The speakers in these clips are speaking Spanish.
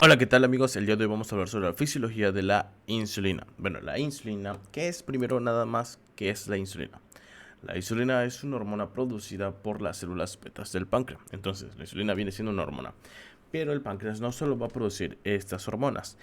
Hola, ¿qué tal amigos? El día de hoy vamos a hablar sobre la fisiología de la insulina. Bueno, la insulina, ¿qué es primero nada más? ¿Qué es la insulina? La insulina es una hormona producida por las células betas del páncreas. Entonces, la insulina viene siendo una hormona. Pero el páncreas no solo va a producir estas hormonas.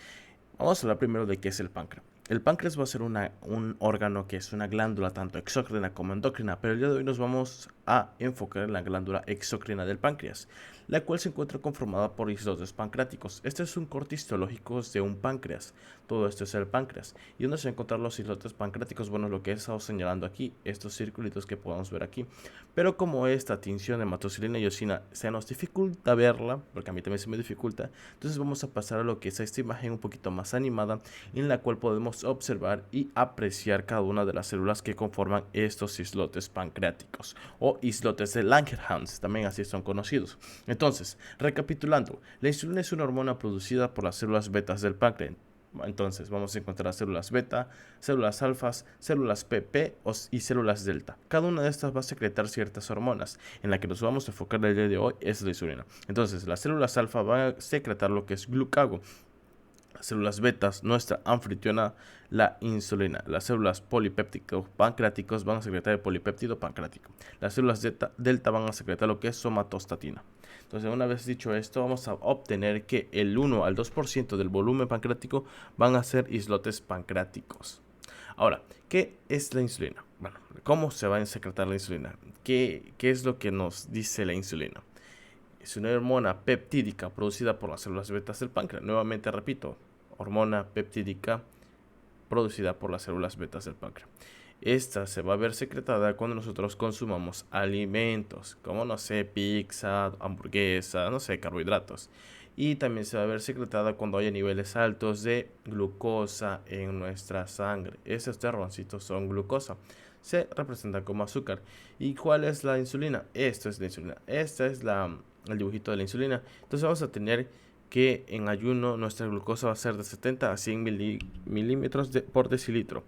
Vamos a hablar primero de qué es el páncreas. El páncreas va a ser un órgano que es una glándula tanto exócrina como endocrina, pero el día de hoy nos vamos a enfocar en la glándula exócrina del páncreas, la cual se encuentra conformada por islotes pancreáticos. Este es un corte histológico de un páncreas. Todo esto es el páncreas. ¿Y dónde se encuentran los islotes pancreáticos? Bueno, lo que he estado señalando aquí, estos circulitos que podemos ver aquí. Pero como esta tinción de hematocilina y eosina se nos dificulta verla, porque a mí también se me dificulta, entonces vamos a pasar a lo que es esta imagen un poquito más animada, en la cual podemos observar y apreciar cada una de las células que conforman estos islotes pancreáticos o islotes de Langerhans, también así son conocidos. Entonces, recapitulando, la insulina es una hormona producida por las células betas del páncreas. Entonces vamos a encontrar células beta, células alfas, células PP y células delta. Cada una de estas va a secretar ciertas hormonas. En la que nos vamos a enfocar el día de hoy es la insulina. Entonces las células alfa van a secretar lo que es glucago. Las células betas, nuestra anfitriona, la insulina. Las células polipépticos pancreáticos van a secretar el polipéptido pancreático. Las células delta van a secretar lo que es somatostatina. Entonces, una vez dicho esto, vamos a obtener que el 1 al 2% del volumen pancreático van a ser islotes pancreáticos. Ahora, ¿qué es la insulina? Bueno, ¿cómo se va a secretar la insulina? ¿Qué es lo que nos dice la insulina? Es una hormona peptídica producida por las células betas del páncreas. Nuevamente repito, hormona peptídica producida por las células betas del páncreas. Esta se va a ver secretada cuando nosotros consumamos alimentos, como no sé, pizza, hamburguesa, no sé, carbohidratos. Y también se va a ver secretada cuando haya niveles altos de glucosa en nuestra sangre. Esos terroncitos son glucosa. Se representan como azúcar. ¿Y cuál es la insulina? Esto es la insulina. Esta es el dibujito de la insulina. Entonces vamos a tener que en ayuno nuestra glucosa va a ser de 70 a 100 milímetros por decilitro.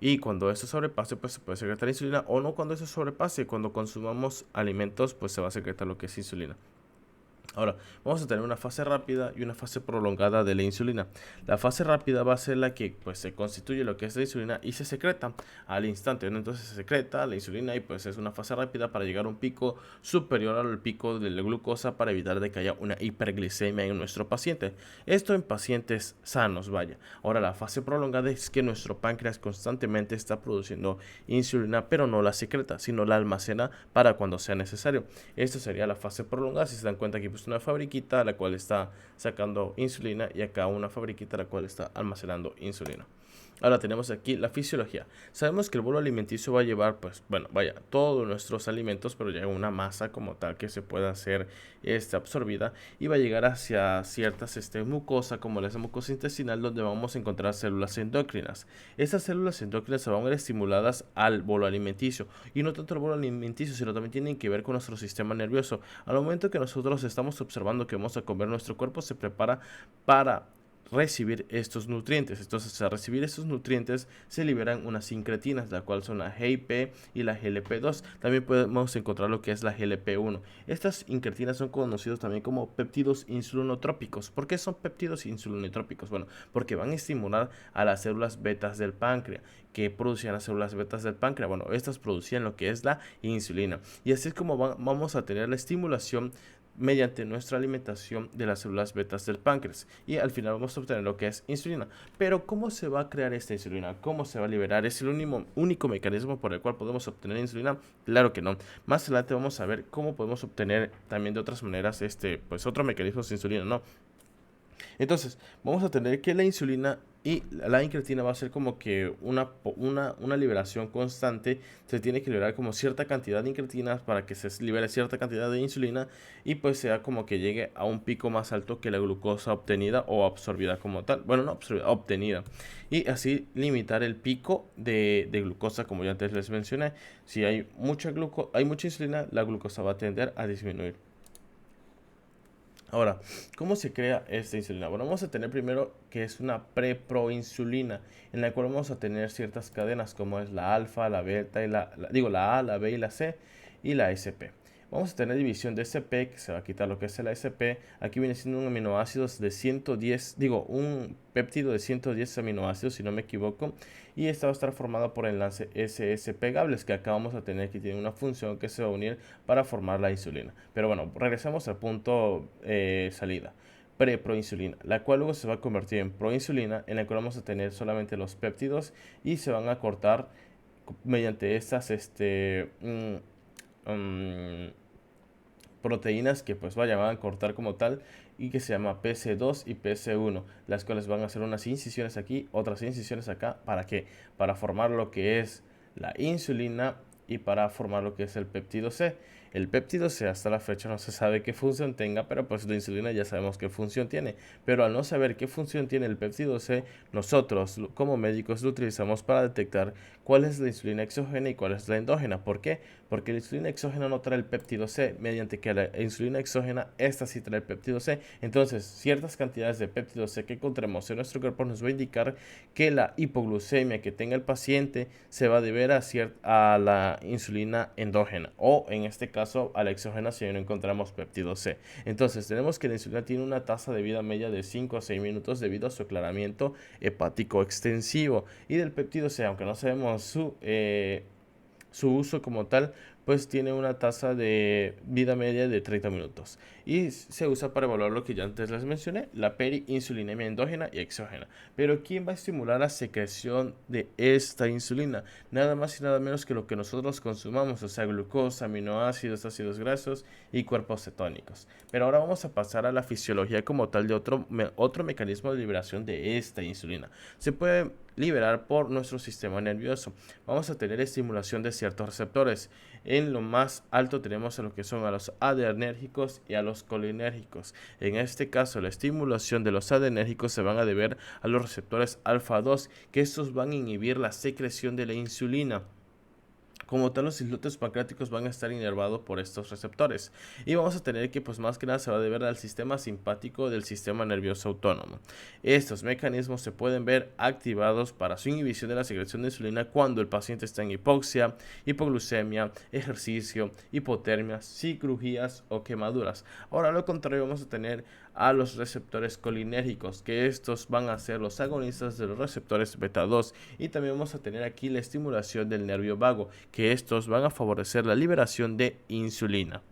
Y cuando eso sobrepase, pues se puede secretar insulina, o no cuando eso sobrepase, cuando consumamos alimentos, pues se va a secretar lo que es insulina. Ahora, vamos a tener una fase rápida y una fase prolongada de la insulina. La fase rápida va a ser la que pues se constituye lo que es la insulina y se secreta al instante, ¿no? Entonces se secreta la insulina y pues es una fase rápida para llegar a un pico superior al pico de la glucosa para evitar de que haya una hiperglicemia en nuestro paciente. Esto en pacientes sanos, vaya. Ahora, la fase prolongada es que nuestro páncreas constantemente está produciendo insulina, pero no la secreta, sino la almacena para cuando sea necesario. Esto sería la fase prolongada. Si se dan cuenta aquí pues una fabriquita la cual está sacando insulina y acá una fabriquita la cual está almacenando insulina. Ahora tenemos aquí la fisiología. Sabemos que el bolo alimenticio va a llevar, pues, bueno, vaya, todos nuestros alimentos, pero llega una masa como tal que se pueda ser absorbida y va a llegar hacia ciertas mucosas, como la mucosa intestinal, donde vamos a encontrar células endocrinas. Estas células endocrinas se van a ver estimuladas al bolo alimenticio y no tanto al bolo alimenticio, sino también tienen que ver con nuestro sistema nervioso. Al momento que nosotros estamos observando que vamos a comer, nuestro cuerpo se prepara para recibir estos nutrientes. Entonces, al recibir estos nutrientes se liberan unas sincretinas, la cual son la GIP y la GLP2. También podemos encontrar lo que es la GLP1. Estas incretinas son conocidos también como péptidos insulinotrópicos. ¿Por qué son péptidos insulinotrópicos? Bueno, porque van a estimular a las células betas del páncreas. Que producían las células betas del páncreas? Bueno, estas producían lo que es la insulina. Y así es como vamos a tener la estimulación mediante nuestra alimentación de las células betas del páncreas y al final vamos a obtener lo que es insulina. Pero ¿cómo se va a crear esta insulina? ¿Cómo se va a liberar? ¿Es el único mecanismo por el cual podemos obtener insulina? Claro que no. Más adelante vamos a ver cómo podemos obtener también de otras maneras pues otro mecanismo de insulina, ¿no? Entonces, vamos a tener que la insulina y la incretina va a ser como que una liberación constante. Se tiene que liberar como cierta cantidad de incretinas para que se libere cierta cantidad de insulina y pues sea como que llegue a un pico más alto que la glucosa obtenida o absorbida como tal. Bueno, no absorbida, obtenida. Y así limitar el pico de glucosa, como ya antes les mencioné. Si hay hay mucha insulina, la glucosa va a tender a disminuir. Ahora, ¿cómo se crea esta insulina? Bueno, vamos a tener primero que es una preproinsulina, en la cual vamos a tener ciertas cadenas como es la alfa, la beta y la A, la B y la C y la SP. vamos a tener división de SP, que se va a quitar lo que es el SP. Aquí viene siendo un aminoácidos de 110, digo, un péptido de 110 aminoácidos, si no me equivoco. Y esta va a estar formada por enlace SS pegables, que acá vamos a tener que tiene una función que se va a unir para formar la insulina. Pero bueno, regresamos al punto salida. Preproinsulina, la cual luego se va a convertir en proinsulina, en la cual vamos a tener solamente los péptidos y se van a cortar mediante estas proteínas que pues van a cortar como tal y que se llama PC2 y PC1, las cuales van a hacer unas incisiones aquí, otras incisiones acá. ¿Para qué? Para formar lo que es la insulina y para formar lo que es el péptido C. El péptido C hasta la fecha no se sabe qué función tenga, pero pues la insulina ya sabemos qué función tiene. Pero al no saber qué función tiene el péptido C, nosotros como médicos lo utilizamos para detectar cuál es la insulina exógena y cuál es la endógena. ¿Por qué? Porque la insulina exógena no trae el péptido C, mediante que la insulina exógena, esta sí trae el péptido C. Entonces, ciertas cantidades de péptido C que encontremos en nuestro cuerpo nos va a indicar que la hipoglucemia que tenga el paciente se va a deber a la insulina endógena, o en este caso a la exógena si no encontramos péptido C. Entonces, tenemos que la insulina tiene una tasa de vida media de 5 a 6 minutos debido a su aclaramiento hepático extensivo. Y del péptido C, aunque no sabemos su uso como tal, pues tiene una tasa de vida media de 30 minutos y se usa para evaluar lo que ya antes les mencioné, la periinsulinemia endógena y exógena. Pero ¿quién va a estimular la secreción de esta insulina? Nada más y nada menos que lo que nosotros consumamos, o sea, glucosa, aminoácidos, ácidos grasos y cuerpos cetónicos. Pero ahora vamos a pasar a la fisiología como tal de otro mecanismo de liberación de esta insulina. Se puede liberar por nuestro sistema nervioso. Vamos a tener estimulación de ciertos receptores. En lo más alto tenemos a lo que son a los adrenérgicos y a los colinérgicos. En este caso, la estimulación de los adrenérgicos se van a deber a los receptores alfa 2, que estos van a inhibir la secreción de la insulina. Como tal, los islotes pancreáticos van a estar inervados por estos receptores. Y vamos a tener que, pues más que nada, se va a deber al sistema simpático del sistema nervioso autónomo. Estos mecanismos se pueden ver activados para su inhibición de la secreción de insulina cuando el paciente está en hipoxia, hipoglucemia, ejercicio, hipotermia, cirugías o quemaduras. Ahora, a lo contrario, vamos a tener a los receptores colinérgicos, que estos van a ser los agonistas de los receptores beta 2. Y también vamos a tener aquí la estimulación del nervio vago, que estos van a favorecer la liberación de insulina.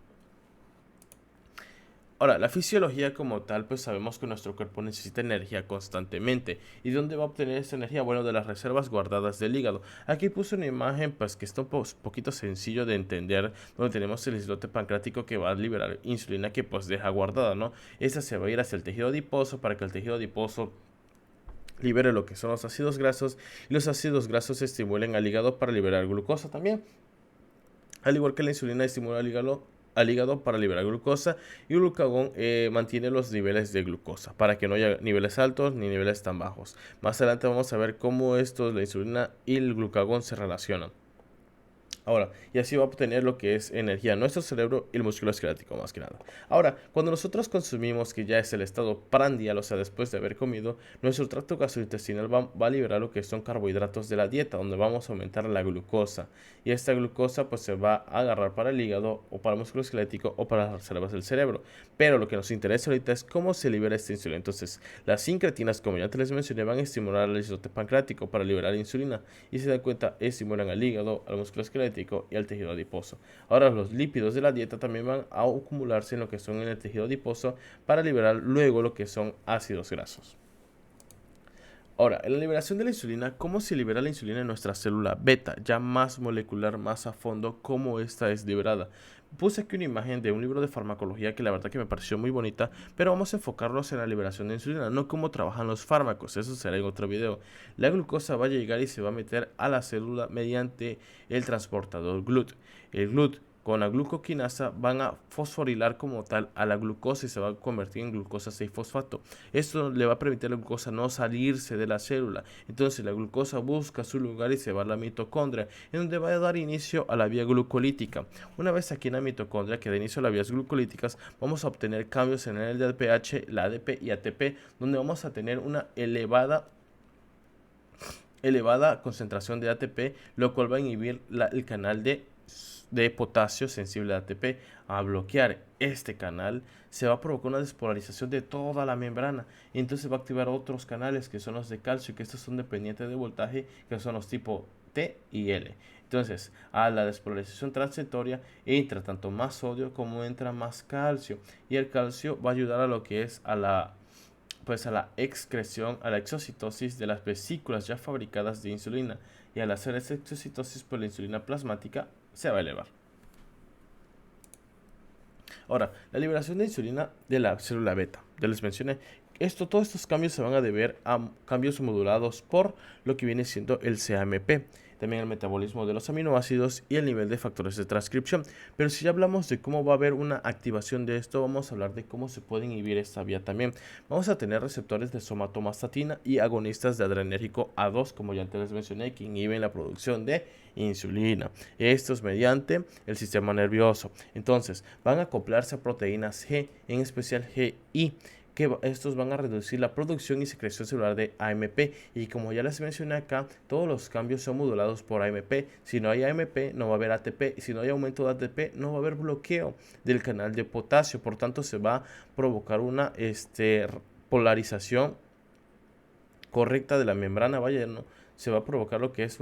Ahora, la fisiología como tal, pues sabemos que nuestro cuerpo necesita energía constantemente. ¿Y dónde va a obtener esta energía? Bueno, de las reservas guardadas del hígado. Aquí puse una imagen pues que está un poquito sencillo de entender, donde tenemos el islote pancreático que va a liberar insulina que pues deja guardada, ¿no? Esta se va a ir hacia el tejido adiposo para que el tejido adiposo libere lo que son los ácidos grasos y los ácidos grasos estimulen al hígado para liberar glucosa también. Al igual que la insulina estimula al hígado para liberar glucosa, y el glucagón mantiene los niveles de glucosa para que no haya niveles altos ni niveles tan bajos. Más adelante vamos a ver cómo la insulina y el glucagón se relacionan. Ahora, y así va a obtener lo que es energía en nuestro cerebro y el músculo esquelético más que nada. Ahora, cuando nosotros consumimos, que ya es el estado prandial, o sea, después de haber comido, nuestro tracto gastrointestinal va a liberar lo que son carbohidratos de la dieta, donde vamos a aumentar la glucosa. Y esta glucosa pues se va a agarrar para el hígado o para el músculo esquelético o para las reservas del cerebro. Pero lo que nos interesa ahorita es cómo se libera esta insulina. Entonces, las incretinas, como ya te les mencioné, van a estimular al islote pancreático para liberar insulina. Y se dan cuenta, estimulan al hígado, al músculo esquelético y al tejido adiposo. Ahora, los lípidos de la dieta también van a acumularse en lo que son en el tejido adiposo para liberar luego lo que son ácidos grasos. Ahora, en la liberación de la insulina, ¿cómo se libera la insulina en nuestra célula beta? Ya más molecular, más a fondo, cómo esta es liberada. Puse aquí una imagen de un libro de farmacología que la verdad que me pareció muy bonita, pero vamos a enfocarnos en la liberación de insulina, no cómo trabajan los fármacos, eso será en otro video. La glucosa va a llegar y se va a meter a la célula mediante el transportador GLUT. El GLUT con la glucoquinasa van a fosforilar como tal a la glucosa y se va a convertir en glucosa 6-fosfato. Esto le va a permitir a la glucosa no salirse de la célula. Entonces la glucosa busca su lugar y se va a la mitocondria, en donde va a dar inicio a la vía glucolítica. Una vez aquí en la mitocondria que da inicio a las vías glucolíticas, vamos a obtener cambios en el LDPH, la ADP y ATP, donde vamos a tener una elevada concentración de ATP, lo cual va a inhibir el canal de de potasio sensible a ATP. A bloquear este canal se va a provocar una despolarización de toda la membrana y entonces va a activar otros canales que son los de calcio, que estos son dependientes de voltaje, que son los tipo T y L. Entonces, a la despolarización transitoria entra tanto más sodio como entra más calcio, y el calcio va a ayudar a lo que es a la excreción, a la exocitosis de las vesículas ya fabricadas de insulina, y al hacer esa exocitosis, pues la insulina plasmática se va a elevar. Ahora, la liberación de insulina de la célula beta, ya les mencioné, todos estos cambios se van a deber a cambios modulados por lo que viene siendo el CAMP, también el metabolismo de los aminoácidos y el nivel de factores de transcripción. Pero si ya hablamos de cómo va a haber una activación de esto, vamos a hablar de cómo se puede inhibir esta vía también. Vamos a tener receptores de somatostatina y agonistas de adrenérgico A2, como ya antes les mencioné, que inhiben la producción de insulina. Esto es mediante el sistema nervioso. Entonces, van a acoplarse a proteínas G, en especial GI, que estos van a reducir la producción y secreción celular de AMP, y como ya les mencioné acá, todos los cambios son modulados por AMP. Si no hay AMP, no va a haber ATP, y si no hay aumento de ATP, no va a haber bloqueo del canal de potasio. Por tanto, se va a provocar una polarización correcta de la membrana, vaya, ¿no? Se va a provocar lo que es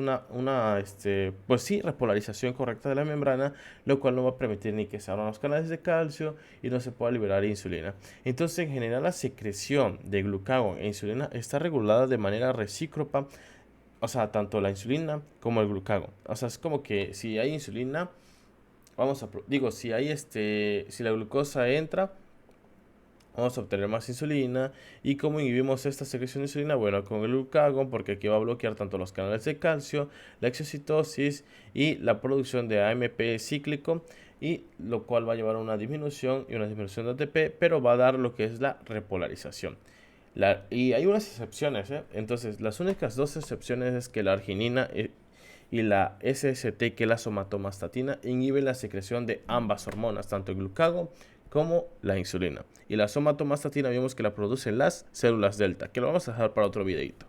pues sí, repolarización correcta de la membrana, lo cual no va a permitir ni que se abran los canales de calcio y no se pueda liberar insulina. Entonces, en general, la secreción de glucagón e insulina está regulada de manera recíproca, o sea, tanto la insulina como el glucagón. O sea, es como que si hay insulina, si la glucosa entra, vamos a obtener más insulina. ¿Y cómo inhibimos esta secreción de insulina? Bueno, con el glucagón, porque aquí va a bloquear tanto los canales de calcio, la exocitosis y la producción de AMP cíclico, y lo cual va a llevar a una disminución y una disminución de ATP, pero va a dar lo que es la repolarización. Y hay unas excepciones, ¿eh? Entonces, las únicas dos excepciones es que la arginina y la SST, que es la somatostatina, inhiben la secreción de ambas hormonas, tanto el glucagón como la insulina. Y la somatostatina vimos que la producen las células delta, que lo vamos a dejar para otro videito.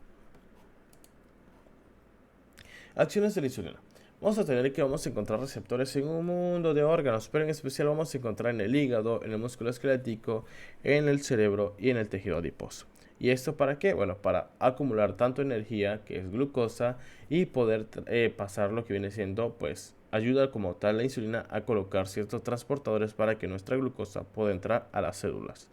Acciones de la insulina. Vamos a encontrar receptores en un mundo de órganos, pero en especial vamos a encontrar en el hígado, en el músculo esquelético, en el cerebro y en el tejido adiposo. ¿Y esto para qué? Bueno, para acumular tanto energía, que es glucosa, y poder pasar lo que viene siendo, pues, ayuda como tal la insulina a colocar ciertos transportadores para que nuestra glucosa pueda entrar a las células.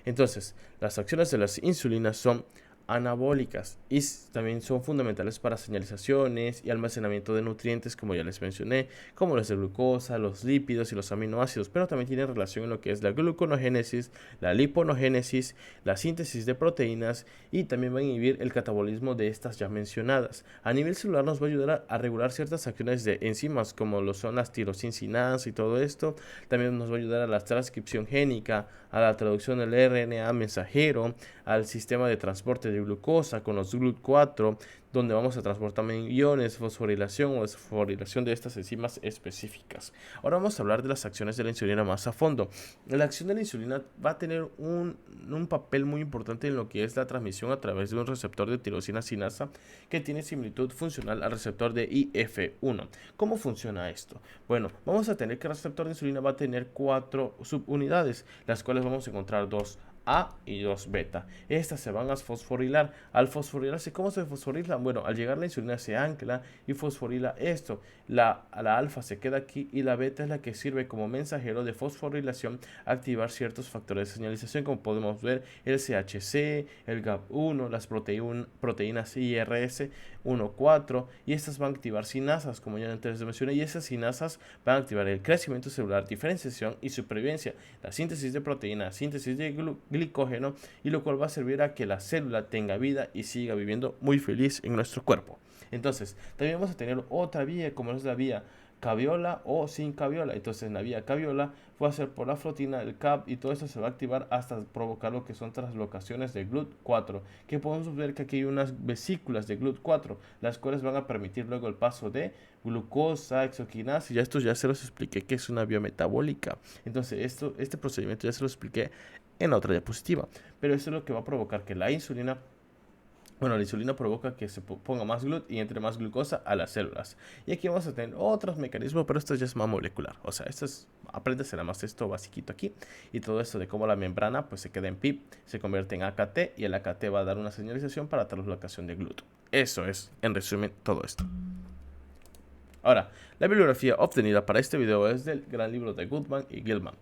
Entonces, las acciones de las insulinas son anabólicas y también son fundamentales para señalizaciones y almacenamiento de nutrientes, como ya les mencioné, como los de glucosa, los lípidos y los aminoácidos, pero también tienen relación en lo que es la gluconogénesis, la liponogénesis, la síntesis de proteínas, y también va a inhibir el catabolismo de estas ya mencionadas. A nivel celular nos va a ayudar a regular ciertas acciones de enzimas, como lo son las tirosinas y todo esto. También nos va a ayudar a la transcripción génica, a la traducción del RNA mensajero, al sistema de transporte de glucosa con los GLUT4, donde vamos a transportar iones, fosforilación o desfosforilación de estas enzimas específicas. Ahora vamos a hablar de las acciones de la insulina más a fondo. La acción de la insulina va a tener un papel muy importante en lo que es la transmisión a través de un receptor de tirosina sinasa que tiene similitud funcional al receptor de IF1. ¿Cómo funciona esto? Bueno, vamos a tener que el receptor de insulina va a tener 4 subunidades, las cuales vamos a encontrar 2 A y 2 beta. Estas se van a fosforilar. Al fosforilarse, ¿cómo se fosforilan? Bueno, al llegar la insulina se ancla y fosforila esto. La alfa se queda aquí y la beta es la que sirve como mensajero de fosforilación a activar ciertos factores de señalización, como podemos ver el CHC, el GAP1, las proteínas IRS1,4, y estas van a activar sinasas, como ya antes les mencioné, y esas sinasas van a activar el crecimiento celular, diferenciación y supervivencia, la síntesis de proteínas, síntesis de glicógeno, y lo cual va a servir a que la célula tenga vida y siga viviendo muy feliz en nuestro cuerpo. Entonces, también vamos a tener otra vía, como es la vía caviola o sin caviola. Entonces, en la vía caviola va a ser por la flotina, el CAP, y todo esto se va a activar hasta provocar lo que son translocaciones de GLUT4, que podemos ver que aquí hay unas vesículas de GLUT4, las cuales van a permitir luego el paso de glucosa, exoquinasa, y esto ya se los expliqué que es una vía metabólica. Entonces, este procedimiento ya se lo expliqué en la otra diapositiva, pero esto es lo que va a provocar que la insulina Bueno, la insulina provoca que se ponga más GLUT y entre más glucosa a las células. Y aquí vamos a tener otros mecanismos, pero esto ya es más molecular. O sea, esto es, apréndase nada más esto basiquito aquí. Y todo esto de cómo la membrana pues se queda en PIP, se convierte en AKT y el AKT va a dar una señalización para translocación de GLUT. Eso es, en resumen, todo esto. Ahora, la bibliografía obtenida para este video es del gran libro de Goodman y Gilman.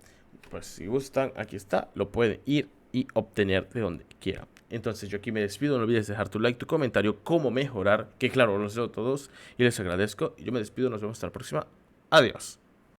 Pues si gustan, aquí está, lo pueden ir y obtener de donde quieran. Entonces yo aquí me despido, no olvides dejar tu like, tu comentario, cómo mejorar, que claro, los leo todos y les agradezco. Y yo me despido, nos vemos hasta la próxima. Adiós.